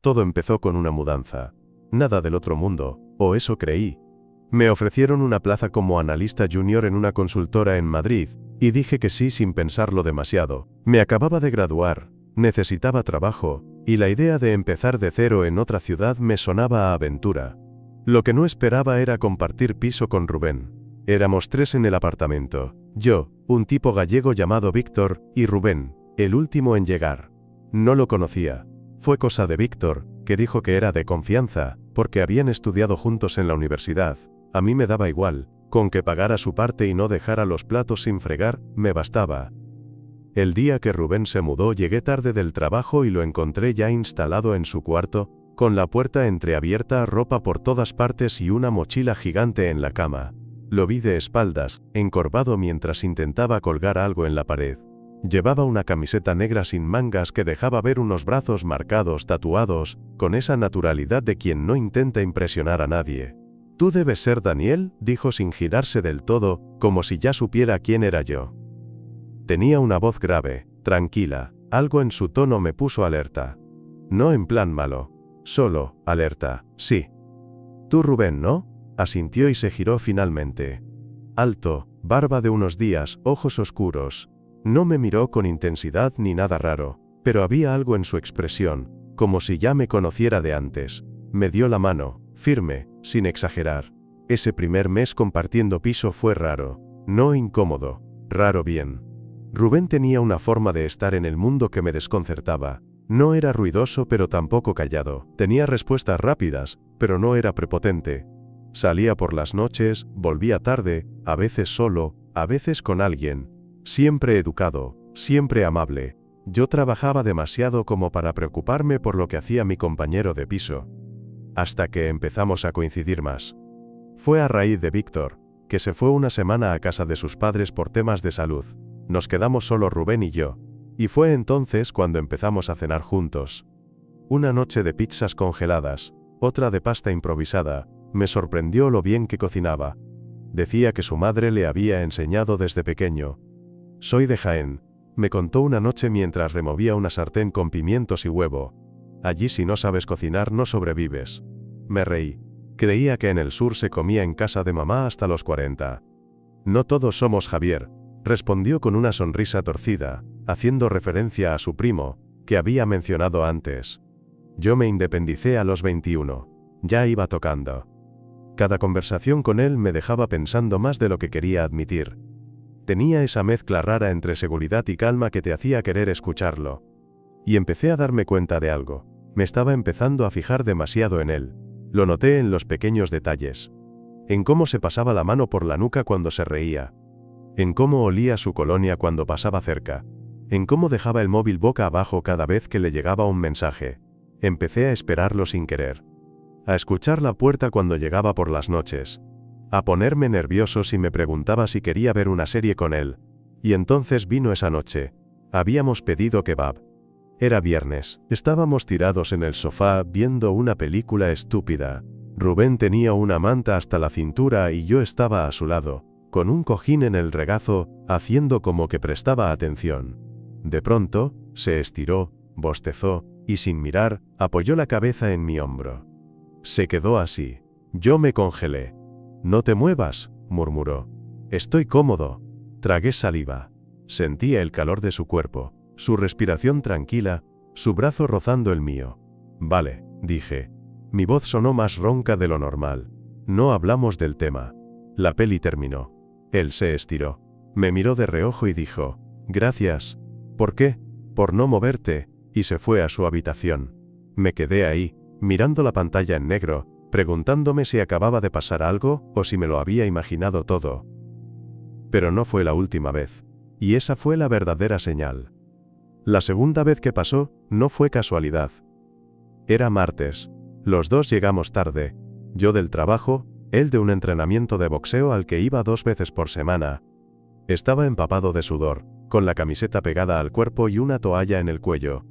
Todo empezó con una mudanza. Nada del otro mundo, o eso creí. Me ofrecieron una plaza como analista junior en una consultora en Madrid, y dije que sí sin pensarlo demasiado. Me acababa de graduar, necesitaba trabajo, y la idea de empezar de cero en otra ciudad me sonaba a aventura. Lo que no esperaba era compartir piso con Rubén. Éramos 3 en el apartamento. Yo, un tipo gallego llamado Víctor, y Rubén, el último en llegar. No lo conocía. Fue cosa de Víctor, que dijo que era de confianza, porque habían estudiado juntos en la universidad. A mí me daba igual, con que pagara su parte y no dejara los platos sin fregar, me bastaba. El día que Rubén se mudó llegué tarde del trabajo y lo encontré ya instalado en su cuarto, con la puerta entreabierta, ropa por todas partes y una mochila gigante en la cama. Lo vi de espaldas, encorvado mientras intentaba colgar algo en la pared. Llevaba una camiseta negra sin mangas que dejaba ver unos brazos marcados, tatuados, con esa naturalidad de quien no intenta impresionar a nadie. «Tú debes ser Daniel», dijo sin girarse del todo, como si ya supiera quién era yo. Tenía una voz grave, tranquila, algo en su tono me puso alerta. No en plan malo, solo, alerta, sí. «Tú Rubén, ¿no?», asintió y se giró finalmente. Alto, barba de unos días, ojos oscuros. No me miró con intensidad ni nada raro, pero había algo en su expresión, como si ya me conociera de antes. Me dio la mano, firme, sin exagerar. Ese primer mes compartiendo piso fue raro, no incómodo, raro bien. Rubén tenía una forma de estar en el mundo que me desconcertaba. No era ruidoso pero tampoco callado. Tenía respuestas rápidas, pero no era prepotente. Salía por las noches, volvía tarde, a veces solo, a veces con alguien. Siempre educado, siempre amable. Yo trabajaba demasiado como para preocuparme por lo que hacía mi compañero de piso. Hasta que empezamos a coincidir más. Fue a raíz de Víctor, que se fue una semana a casa de sus padres por temas de salud. Nos quedamos solo Rubén y yo. Y fue entonces cuando empezamos a cenar juntos. Una noche de pizzas congeladas, otra de pasta improvisada. Me sorprendió lo bien que cocinaba. Decía que su madre le había enseñado desde pequeño. «Soy de Jaén», me contó una noche mientras removía una sartén con pimientos y huevo. «Allí si no sabes cocinar no sobrevives». Me reí. Creía que en el sur se comía en casa de mamá hasta los 40. «No todos somos Javier», respondió con una sonrisa torcida, haciendo referencia a su primo, que había mencionado antes. Yo me independicé a los 21. Ya iba tocando. Cada conversación con él me dejaba pensando más de lo que quería admitir. Tenía esa mezcla rara entre seguridad y calma que te hacía querer escucharlo. Y empecé a darme cuenta de algo. Me estaba empezando a fijar demasiado en él. Lo noté en los pequeños detalles. En cómo se pasaba la mano por la nuca cuando se reía. En cómo olía su colonia cuando pasaba cerca. En cómo dejaba el móvil boca abajo cada vez que le llegaba un mensaje. Empecé a esperarlo sin querer. A escuchar la puerta cuando llegaba por las noches. A ponerme nervioso si me preguntaba si quería ver una serie con él. Y entonces vino esa noche. Habíamos pedido kebab. Era viernes. Estábamos tirados en el sofá viendo una película estúpida. Rubén tenía una manta hasta la cintura y yo estaba a su lado, con un cojín en el regazo, haciendo como que prestaba atención. De pronto, se estiró, bostezó, y sin mirar, apoyó la cabeza en mi hombro. Se quedó así. Yo me congelé. «No te muevas», murmuró. «Estoy cómodo». Tragué saliva. Sentía el calor de su cuerpo, su respiración tranquila, su brazo rozando el mío. «Vale», dije. Mi voz sonó más ronca de lo normal. No hablamos del tema. La peli terminó. Él se estiró. Me miró de reojo y dijo: «Gracias». «¿Por qué?» «Por no moverte», y se fue a su habitación. Me quedé ahí, mirando la pantalla en negro, preguntándome si acababa de pasar algo o si me lo había imaginado todo. Pero no fue la última vez. Y esa fue la verdadera señal. La segunda vez que pasó, no fue casualidad. Era martes. Los dos llegamos tarde. Yo del trabajo, él de un entrenamiento de boxeo al que iba 2 veces por semana. Estaba empapado de sudor, con la camiseta pegada al cuerpo y una toalla en el cuello.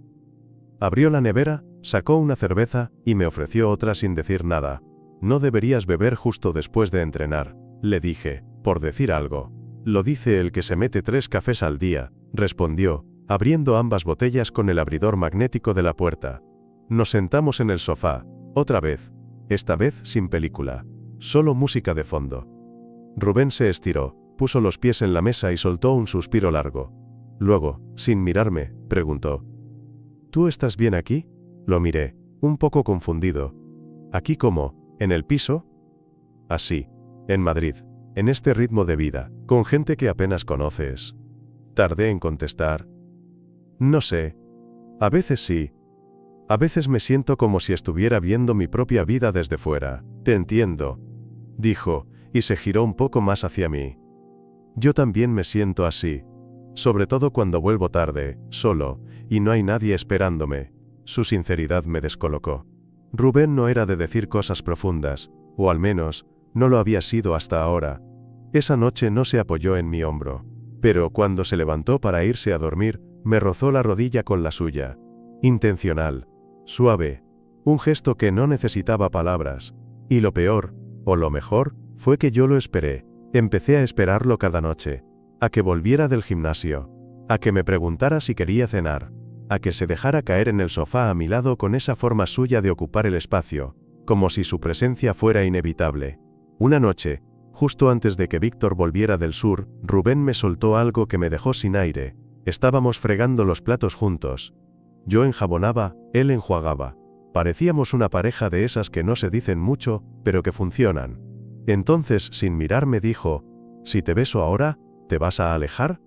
Abrió la nevera, sacó una cerveza, y me ofreció otra sin decir nada. «No deberías beber justo después de entrenar», le dije, por decir algo. «Lo dice el que se mete 3 cafés al día», respondió, abriendo ambas botellas con el abridor magnético de la puerta. Nos sentamos en el sofá, otra vez, esta vez sin película, solo música de fondo. Rubén se estiró, puso los pies en la mesa y soltó un suspiro largo. Luego, sin mirarme, preguntó: ¿Tú estás bien aquí? Lo miré, un poco confundido. ¿Aquí cómo? ¿En el piso? Así, en Madrid, en este ritmo de vida, con gente que apenas conoces. Tardé en contestar. No sé. A veces sí. A veces me siento como si estuviera viendo mi propia vida desde fuera. Te entiendo, dijo, y se giró un poco más hacia mí. Yo también me siento así. Sobre todo cuando vuelvo tarde, solo, y no hay nadie esperándome. Su sinceridad me descolocó. Rubén no era de decir cosas profundas, o al menos, no lo había sido hasta ahora. Esa noche no se apoyó en mi hombro. Pero cuando se levantó para irse a dormir, me rozó la rodilla con la suya. Intencional. Suave. Un gesto que no necesitaba palabras. Y lo peor, o lo mejor, fue que yo lo esperé. Empecé a esperarlo cada noche. A que volviera del gimnasio. A que me preguntara si quería cenar. A que se dejara caer en el sofá a mi lado con esa forma suya de ocupar el espacio, como si su presencia fuera inevitable. Una noche, justo antes de que Víctor volviera del sur, Rubén me soltó algo que me dejó sin aire. Estábamos fregando los platos juntos. Yo enjabonaba, él enjuagaba. Parecíamos una pareja de esas que no se dicen mucho, pero que funcionan. Entonces, sin mirarme, dijo: «Si te beso ahora, ¿te vas a alejar?».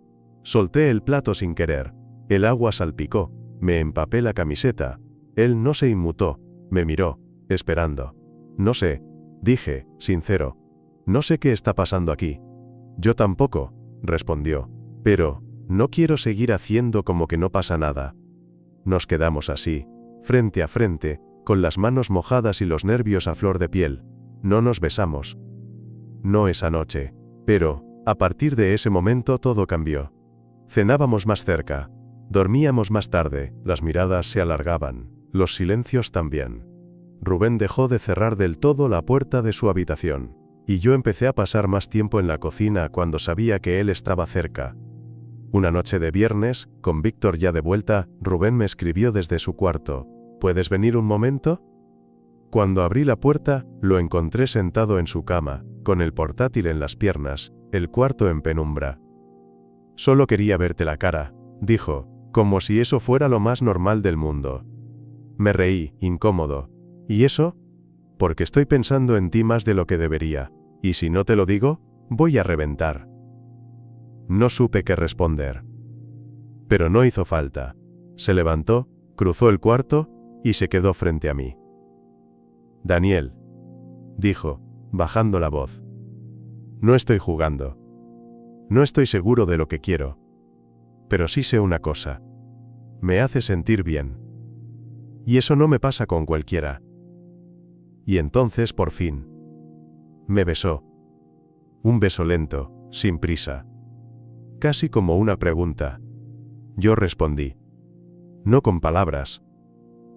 Solté el plato sin querer. El agua salpicó. Me empapé la camiseta. Él no se inmutó. Me miró, esperando. «No sé», dije, sincero. «No sé qué está pasando aquí». «Yo tampoco», respondió. «Pero, no quiero seguir haciendo como que no pasa nada». Nos quedamos así, frente a frente, con las manos mojadas y los nervios a flor de piel. No nos besamos. No esa noche. Pero, a partir de ese momento todo cambió. Cenábamos más cerca. Dormíamos más tarde, las miradas se alargaban, los silencios también. Rubén dejó de cerrar del todo la puerta de su habitación, y yo empecé a pasar más tiempo en la cocina cuando sabía que él estaba cerca. Una noche de viernes, con Víctor ya de vuelta, Rubén me escribió desde su cuarto: «¿Puedes venir un momento?». Cuando abrí la puerta, lo encontré sentado en su cama, con el portátil en las piernas, el cuarto en penumbra. «Solo quería verte la cara», dijo, como si eso fuera lo más normal del mundo. Me reí, incómodo. «¿Y eso?». «Porque estoy pensando en ti más de lo que debería, y si no te lo digo, voy a reventar». No supe qué responder. Pero no hizo falta. Se levantó, cruzó el cuarto, y se quedó frente a mí. «Daniel», dijo, bajando la voz. «No estoy jugando. No estoy seguro de lo que quiero. Pero sí sé una cosa. Me hace sentir bien. Y eso no me pasa con cualquiera». Y entonces, por fin, me besó. Un beso lento, sin prisa. Casi como una pregunta. Yo respondí. No con palabras,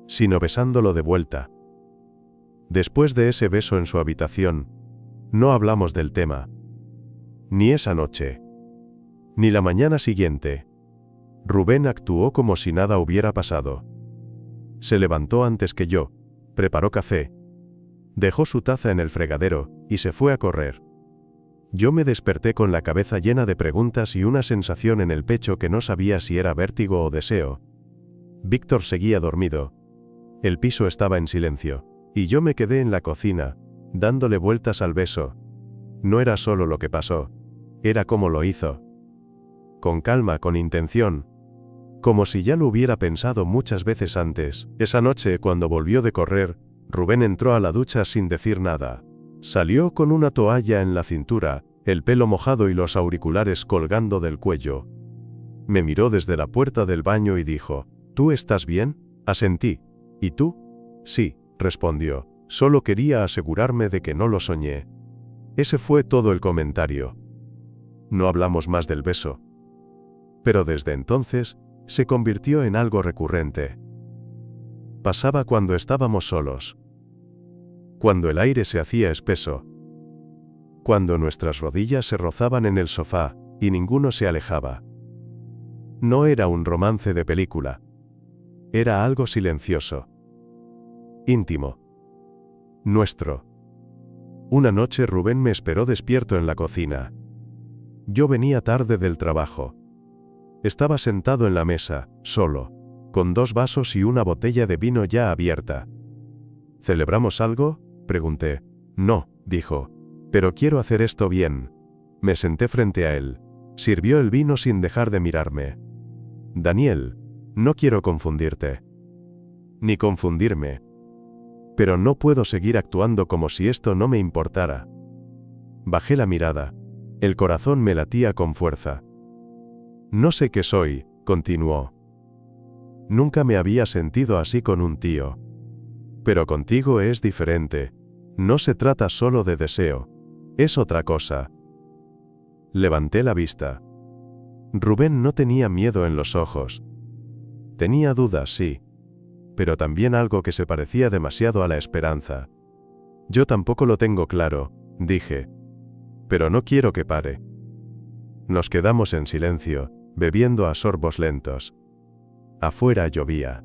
sino besándolo de vuelta. Después de ese beso en su habitación, no hablamos del tema. Ni esa noche, ni la mañana siguiente. Rubén actuó como si nada hubiera pasado. Se levantó antes que yo, preparó café, dejó su taza en el fregadero, y se fue a correr. Yo me desperté con la cabeza llena de preguntas y una sensación en el pecho que no sabía si era vértigo o deseo. Víctor seguía dormido. El piso estaba en silencio, y yo me quedé en la cocina, dándole vueltas al beso. No era solo lo que pasó, era cómo lo hizo. Con calma, con intención. Como si ya lo hubiera pensado muchas veces antes. Esa noche, cuando volvió de correr, Rubén entró a la ducha sin decir nada. Salió con una toalla en la cintura, el pelo mojado y los auriculares colgando del cuello. Me miró desde la puerta del baño y dijo: «¿Tú estás bien?». Asentí. «¿Y tú?». «Sí», respondió. «Solo quería asegurarme de que no lo soñé». Ese fue todo el comentario. No hablamos más del beso. Pero desde entonces, se convirtió en algo recurrente. Pasaba cuando estábamos solos. Cuando el aire se hacía espeso. Cuando nuestras rodillas se rozaban en el sofá, y ninguno se alejaba. No era un romance de película. Era algo silencioso. íntimo. Nuestro. Una noche Rubén me esperó despierto en la cocina. Yo venía tarde del trabajo. Estaba sentado en la mesa, solo, con 2 vasos y una botella de vino ya abierta. ¿Celebramos algo?, pregunté. No, dijo. Pero quiero hacer esto bien. Me senté frente a él. Sirvió el vino sin dejar de mirarme. Daniel, no quiero confundirte. Ni confundirme. Pero no puedo seguir actuando como si esto no me importara. Bajé la mirada. El corazón me latía con fuerza. No sé qué soy, continuó. Nunca me había sentido así con un tío. Pero contigo es diferente. No se trata solo de deseo. Es otra cosa. Levanté la vista. Rubén no tenía miedo en los ojos. Tenía dudas, sí. Pero también algo que se parecía demasiado a la esperanza. Yo tampoco lo tengo claro, dije. Pero no quiero que pare. Nos quedamos en silencio, bebiendo a sorbos lentos. Afuera llovía.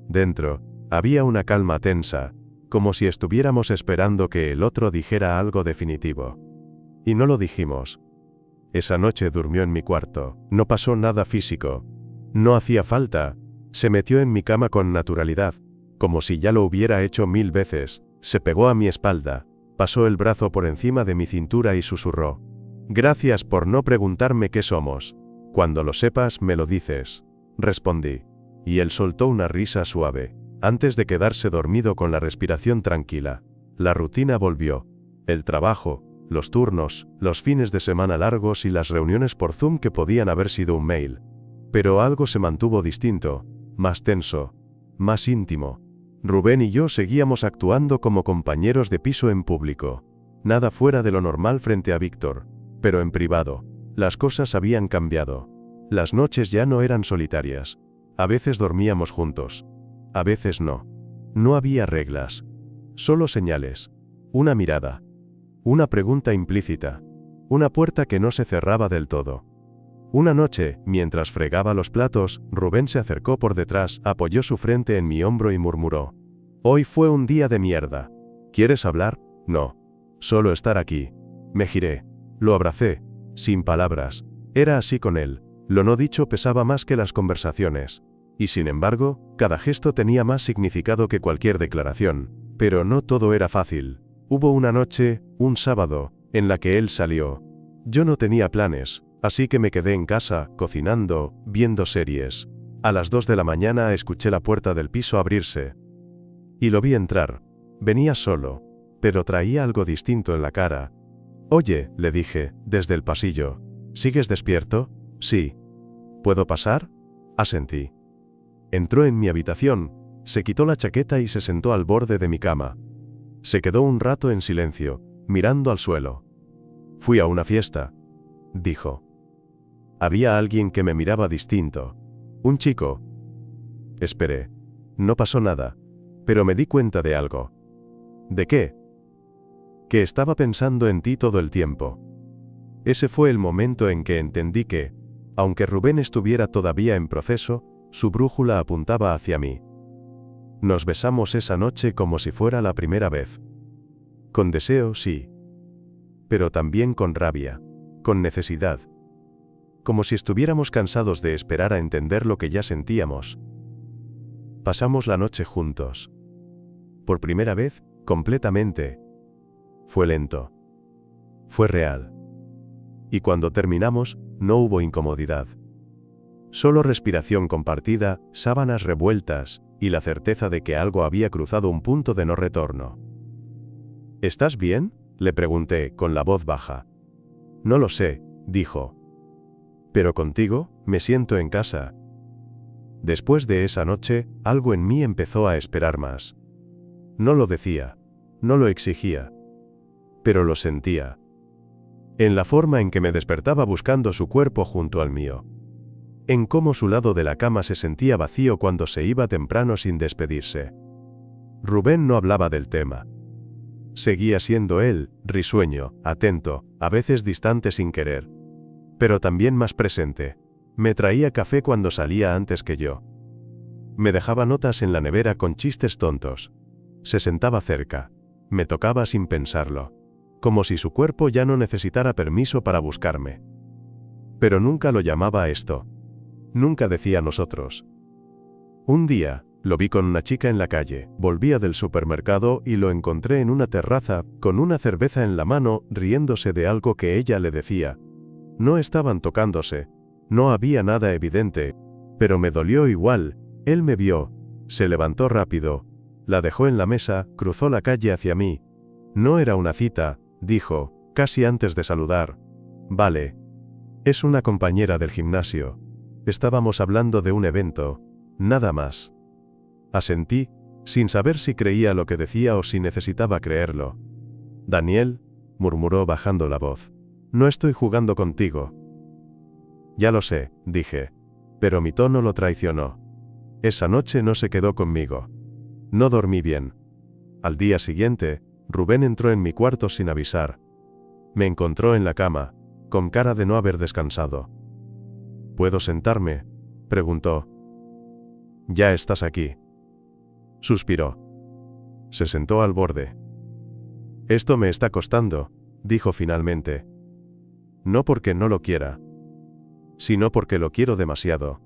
Dentro, había una calma tensa, como si estuviéramos esperando que el otro dijera algo definitivo. Y no lo dijimos. Esa noche durmió en mi cuarto. No pasó nada físico. No hacía falta. Se metió en mi cama con naturalidad, como si ya lo hubiera hecho 1000 veces. Se pegó a mi espalda, pasó el brazo por encima de mi cintura y susurró. Gracias por no preguntarme qué somos. Cuando lo sepas, me lo dices. Respondí. Y él soltó una risa suave, antes de quedarse dormido con la respiración tranquila. La rutina volvió. El trabajo, los turnos, los fines de semana largos y las reuniones por Zoom que podían haber sido un mail. Pero algo se mantuvo distinto, más tenso, más íntimo. Rubén y yo seguíamos actuando como compañeros de piso en público. Nada fuera de lo normal frente a Víctor, pero en privado. Las cosas habían cambiado. Las noches ya no eran solitarias. A veces dormíamos juntos. A veces no. No había reglas. Solo señales. Una mirada. Una pregunta implícita. Una puerta que no se cerraba del todo. Una noche, mientras fregaba los platos, Rubén se acercó por detrás, apoyó su frente en mi hombro y murmuró. Hoy fue un día de mierda. ¿Quieres hablar? No. Solo estar aquí. Me giré. Lo abracé. Sin palabras. Era así con él. Lo no dicho pesaba más que las conversaciones. Y sin embargo, cada gesto tenía más significado que cualquier declaración. Pero no todo era fácil. Hubo una noche, un sábado, en la que él salió. Yo no tenía planes. Así que me quedé en casa, cocinando, viendo series. A las 2 de la mañana escuché la puerta del piso abrirse. Y lo vi entrar. Venía solo, pero traía algo distinto en la cara. Oye, le dije, desde el pasillo. ¿Sigues despierto? Sí. ¿Puedo pasar? Asentí. Entró en mi habitación, se quitó la chaqueta y se sentó al borde de mi cama. Se quedó un rato en silencio, mirando al suelo. Fui a una fiesta, dijo. Había alguien que me miraba distinto. Un chico. Esperé. No pasó nada. Pero me di cuenta de algo. ¿De qué? Que estaba pensando en ti todo el tiempo. Ese fue el momento en que entendí que, aunque Rubén estuviera todavía en proceso, su brújula apuntaba hacia mí. Nos besamos esa noche como si fuera la primera vez. Con deseo, sí. Pero también con rabia. Con necesidad. Como si estuviéramos cansados de esperar a entender lo que ya sentíamos. Pasamos la noche juntos. Por primera vez, completamente. Fue lento. Fue real. Y cuando terminamos, no hubo incomodidad. Solo respiración compartida, sábanas revueltas, y la certeza de que algo había cruzado un punto de no retorno. ¿Estás bien?, le pregunté, con la voz baja. No lo sé, dijo. Pero contigo, me siento en casa. Después de esa noche, algo en mí empezó a esperar más. No lo decía, no lo exigía, pero lo sentía. En la forma en que me despertaba buscando su cuerpo junto al mío. En cómo su lado de la cama se sentía vacío cuando se iba temprano sin despedirse. Rubén no hablaba del tema. Seguía siendo él, risueño, atento, a veces distante sin querer. Pero también más presente. Me traía café cuando salía antes que yo. Me dejaba notas en la nevera con chistes tontos. Se sentaba cerca. Me tocaba sin pensarlo. Como si su cuerpo ya no necesitara permiso para buscarme. Pero nunca lo llamaba esto. Nunca decía nosotros. Un día, lo vi con una chica en la calle, volvía del supermercado y lo encontré en una terraza, con una cerveza en la mano, riéndose de algo que ella le decía. No estaban tocándose. No había nada evidente. Pero me dolió igual. Él me vio. Se levantó rápido. La dejó en la mesa, cruzó la calle hacia mí. No era una cita, dijo, casi antes de saludar. Vale. Es una compañera del gimnasio. Estábamos hablando de un evento. Nada más. Asentí, sin saber si creía lo que decía o si necesitaba creerlo. Daniel, murmuró bajando la voz. No estoy jugando contigo. Ya lo sé, dije. Pero mi tono lo traicionó. Esa noche no se quedó conmigo. No dormí bien. Al día siguiente, Rubén entró en mi cuarto sin avisar. Me encontró en la cama, con cara de no haber descansado. ¿Puedo sentarme?, preguntó. Ya estás aquí. Suspiró. Se sentó al borde. Esto me está costando, dijo finalmente. No porque no lo quiera, sino porque lo quiero demasiado.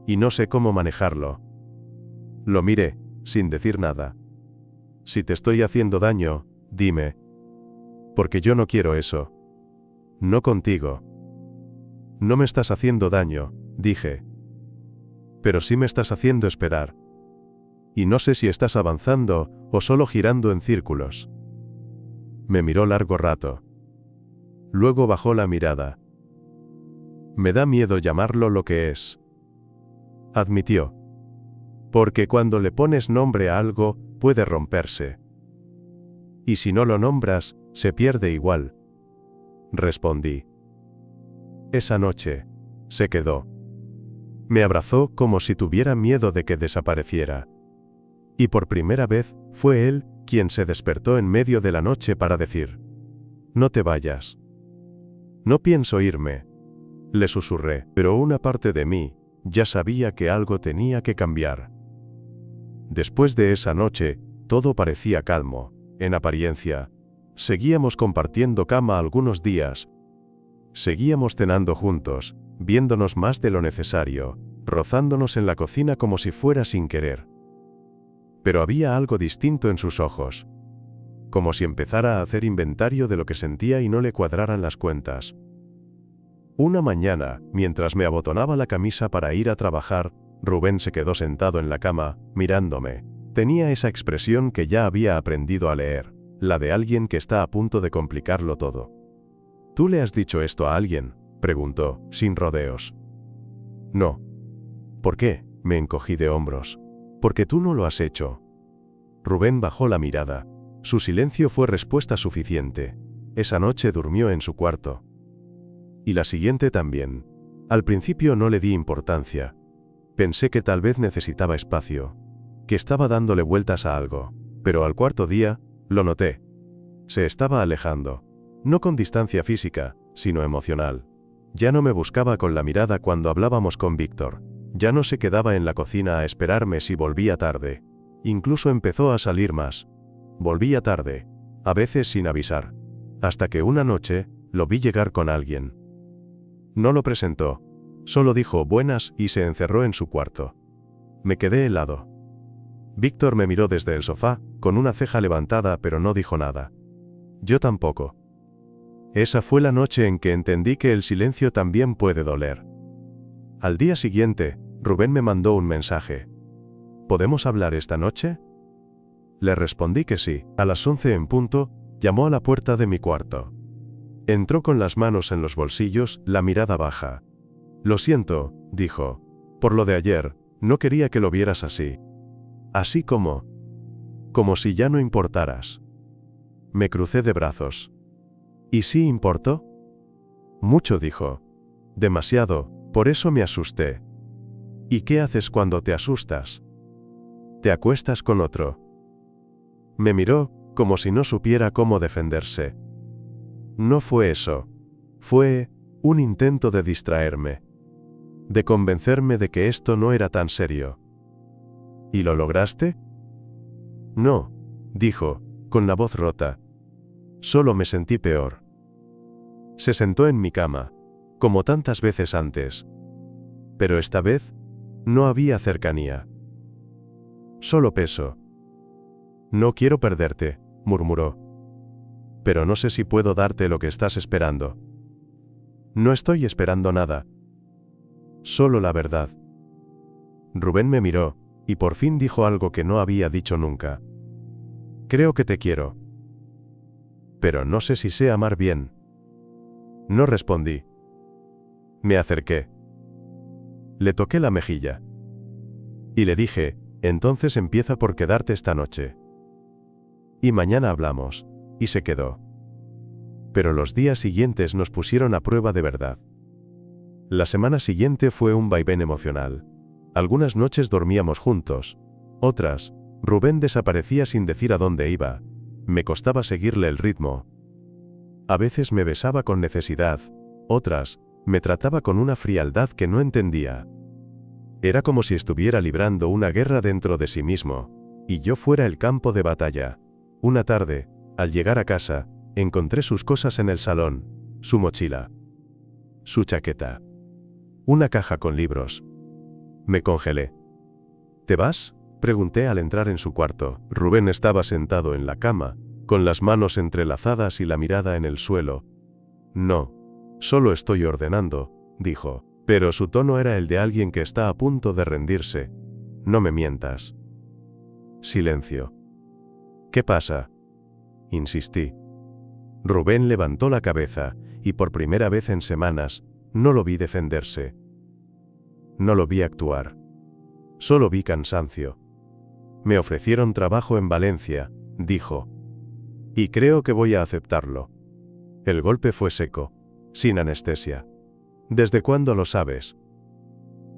Y no sé cómo manejarlo. Lo miré, sin decir nada. Si te estoy haciendo daño, dime. Porque yo no quiero eso. No contigo. No me estás haciendo daño, dije. Pero sí me estás haciendo esperar. Y no sé si estás avanzando o solo girando en círculos. Me miró largo rato. Luego bajó la mirada. Me da miedo llamarlo lo que es. Admitió. Porque cuando le pones nombre a algo, puede romperse. Y si no lo nombras, se pierde igual. Respondí. Esa noche, se quedó. Me abrazó como si tuviera miedo de que desapareciera. Y por primera vez, fue él quien se despertó en medio de la noche para decir: no te vayas. No pienso irme. Le susurré, pero una parte de mí ya sabía que algo tenía que cambiar. Después de esa noche, todo parecía calmo, en apariencia. Seguíamos compartiendo cama algunos días. Seguíamos cenando juntos, viéndonos más de lo necesario, rozándonos en la cocina como si fuera sin querer. Pero había algo distinto en sus ojos. Como si empezara a hacer inventario de lo que sentía y no le cuadraran las cuentas. Una mañana, mientras me abotonaba la camisa para ir a trabajar, Rubén se quedó sentado en la cama, mirándome. Tenía esa expresión que ya había aprendido a leer, la de alguien que está a punto de complicarlo todo. ¿Tú le has dicho esto a alguien?, preguntó, sin rodeos. No. ¿Por qué?, me encogí de hombros. Porque tú no lo has hecho. Rubén bajó la mirada. Su silencio fue respuesta suficiente. Esa noche durmió en su cuarto. Y la siguiente también. Al principio no le di importancia. Pensé que tal vez necesitaba espacio, que estaba dándole vueltas a algo, pero al cuarto día, lo noté. Se estaba alejando. No con distancia física, sino emocional. Ya no me buscaba con la mirada cuando hablábamos con Víctor. Ya no se quedaba en la cocina a esperarme si volvía tarde. Incluso empezó a salir más. Volvía tarde, a veces sin avisar. Hasta que una noche, lo vi llegar con alguien. No lo presentó. Solo dijo buenas y se encerró en su cuarto. Me quedé helado. Víctor me miró desde el sofá, con una ceja levantada, pero no dijo nada. Yo tampoco. Esa fue la noche en que entendí que el silencio también puede doler. Al día siguiente, Rubén me mandó un mensaje. ¿Podemos hablar esta noche? Le respondí que sí. A las 11 en punto, llamó a la puerta de mi cuarto. Entró con las manos en los bolsillos, la mirada baja. Lo siento, dijo. Por lo de ayer, no quería que lo vieras así. Así como si ya no importaras. Me crucé de brazos. ¿Y sí importó? Mucho, dijo. Demasiado, por eso me asusté. ¿Y qué haces cuando te asustas? Te acuestas con otro. Me miró, como si no supiera cómo defenderse. No fue eso. Fue un intento de distraerme. De convencerme de que esto no era tan serio. ¿Y lo lograste? No, dijo, con la voz rota. Solo me sentí peor. Se sentó en mi cama, como tantas veces antes. Pero esta vez, no había cercanía. Solo peso. No quiero perderte, murmuró. Pero no sé si puedo darte lo que estás esperando. No estoy esperando nada. Solo la verdad. Rubén me miró, y por fin dijo algo que no había dicho nunca. Creo que te quiero. Pero no sé si sé amar bien. No respondí. Me acerqué. Le toqué la mejilla. Y le dije, entonces empieza por quedarte esta noche. Y mañana hablamos. Y se quedó. Pero los días siguientes nos pusieron a prueba de verdad. La semana siguiente fue un vaivén emocional. Algunas noches dormíamos juntos. Otras, Rubén desaparecía sin decir a dónde iba. Me costaba seguirle el ritmo. A veces me besaba con necesidad. Otras, me trataba con una frialdad que no entendía. Era como si estuviera librando una guerra dentro de sí mismo, y yo fuera el campo de batalla. Una tarde, al llegar a casa, encontré sus cosas en el salón, su mochila, su chaqueta, una caja con libros. Me congelé. ¿Te vas?, pregunté al entrar en su cuarto. Rubén estaba sentado en la cama, con las manos entrelazadas y la mirada en el suelo. No, solo estoy ordenando, dijo, pero su tono era el de alguien que está a punto de rendirse. No me mientas. Silencio. ¿Qué pasa?, insistí. Rubén levantó la cabeza, y por primera vez en semanas, no lo vi defenderse. No lo vi actuar. Solo vi cansancio. Me ofrecieron trabajo en Valencia, dijo. Y creo que voy a aceptarlo. El golpe fue seco, sin anestesia. ¿Desde cuándo lo sabes?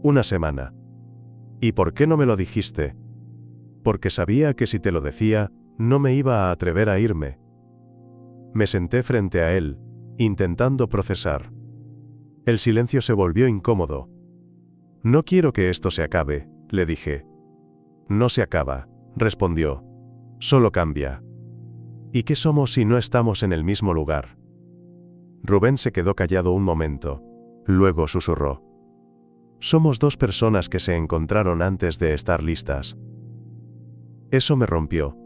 Una semana. ¿Y por qué no me lo dijiste? Porque sabía que si te lo decía, no me iba a atrever a irme. Me senté frente a él, intentando procesar. El silencio se volvió incómodo. No quiero que esto se acabe, le dije. No se acaba, respondió. Solo cambia. ¿Y qué somos si no estamos en el mismo lugar? Rubén se quedó callado un momento. Luego susurró. Somos dos personas que se encontraron antes de estar listas. Eso me rompió.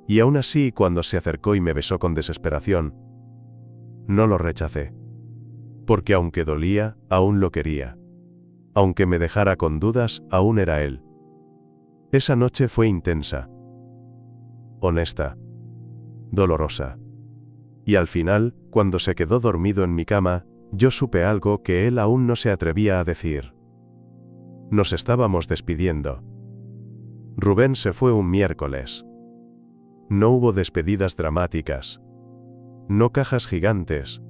Y aún así, cuando se acercó y me besó con desesperación, no lo rechacé. Porque aunque dolía, aún lo quería. Aunque me dejara con dudas, aún era él. Esa noche fue intensa. Honesta. Dolorosa. Y al final, cuando se quedó dormido en mi cama, yo supe algo que él aún no se atrevía a decir. Nos estábamos despidiendo. Rubén se fue un miércoles. No hubo despedidas dramáticas. No cajas gigantes.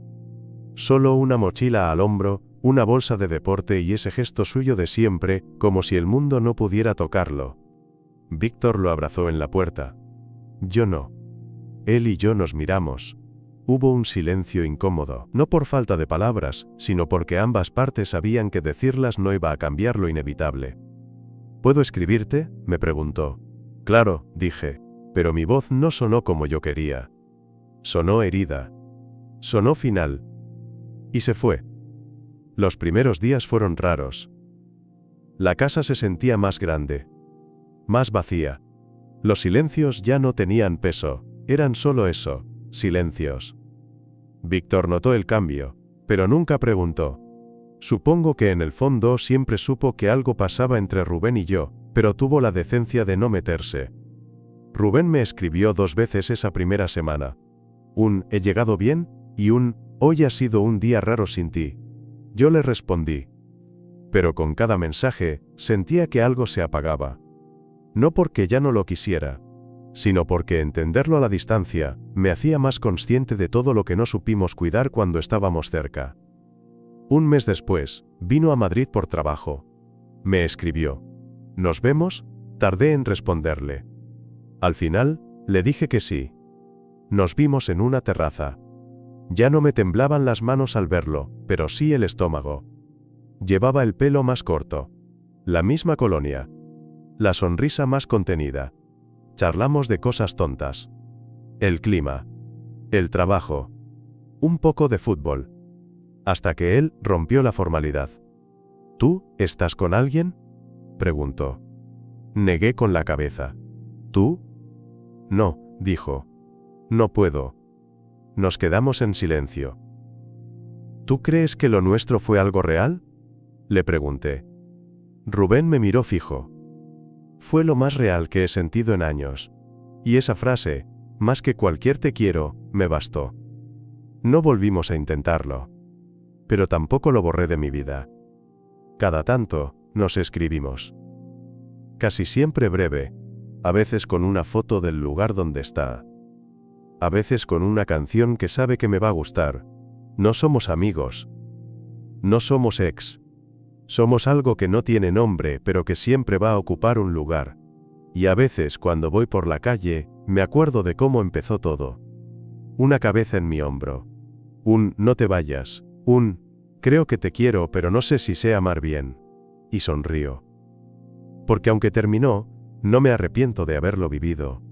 Solo una mochila al hombro, una bolsa de deporte y ese gesto suyo de siempre, como si el mundo no pudiera tocarlo. Víctor lo abrazó en la puerta. Yo no. Él y yo nos miramos. Hubo un silencio incómodo, no por falta de palabras, sino porque ambas partes sabían que decirlas no iba a cambiar lo inevitable. ¿Puedo escribirte?, me preguntó. Claro, dije, pero mi voz no sonó como yo quería. Sonó herida. Sonó final. Y se fue. Los primeros días fueron raros. La casa se sentía más grande. Más vacía. Los silencios ya no tenían peso, eran solo eso, silencios. Víctor notó el cambio, pero nunca preguntó. Supongo que en el fondo siempre supo que algo pasaba entre Rubén y yo, pero tuvo la decencia de no meterse. Rubén me escribió 2 veces esa primera semana. Un «¿He llegado bien?» y un «Hoy ha sido un día raro sin ti». Yo le respondí. Pero con cada mensaje, sentía que algo se apagaba. No porque ya no lo quisiera, sino porque entenderlo a la distancia, me hacía más consciente de todo lo que no supimos cuidar cuando estábamos cerca. Un mes después, vino a Madrid por trabajo. Me escribió. ¿Nos vemos? Tardé en responderle. Al final, le dije que sí. Nos vimos en una terraza. Ya no me temblaban las manos al verlo, pero sí el estómago. Llevaba el pelo más corto. La misma colonia. La sonrisa más contenida. Charlamos de cosas tontas. El clima. El trabajo. Un poco de fútbol. Hasta que él rompió la formalidad. ¿Tú estás con alguien?, preguntó. Negué con la cabeza. ¿Tú? No, dijo. No puedo. Nos quedamos en silencio. ¿Tú crees que lo nuestro fue algo real?, le pregunté. Rubén me miró fijo. Fue lo más real que he sentido en años. Y esa frase, más que cualquier te quiero, me bastó. No volvimos a intentarlo. Pero tampoco lo borré de mi vida. Cada tanto, nos escribimos. Casi siempre breve, a veces con una foto del lugar donde está. A veces con una canción que sabe que me va a gustar. No somos amigos. No somos ex. Somos algo que no tiene nombre pero que siempre va a ocupar un lugar. Y a veces cuando voy por la calle, me acuerdo de cómo empezó todo. Una cabeza en mi hombro. Un no te vayas. Un creo que te quiero pero no sé si sé amar bien. Y sonrío. Porque aunque terminó, no me arrepiento de haberlo vivido.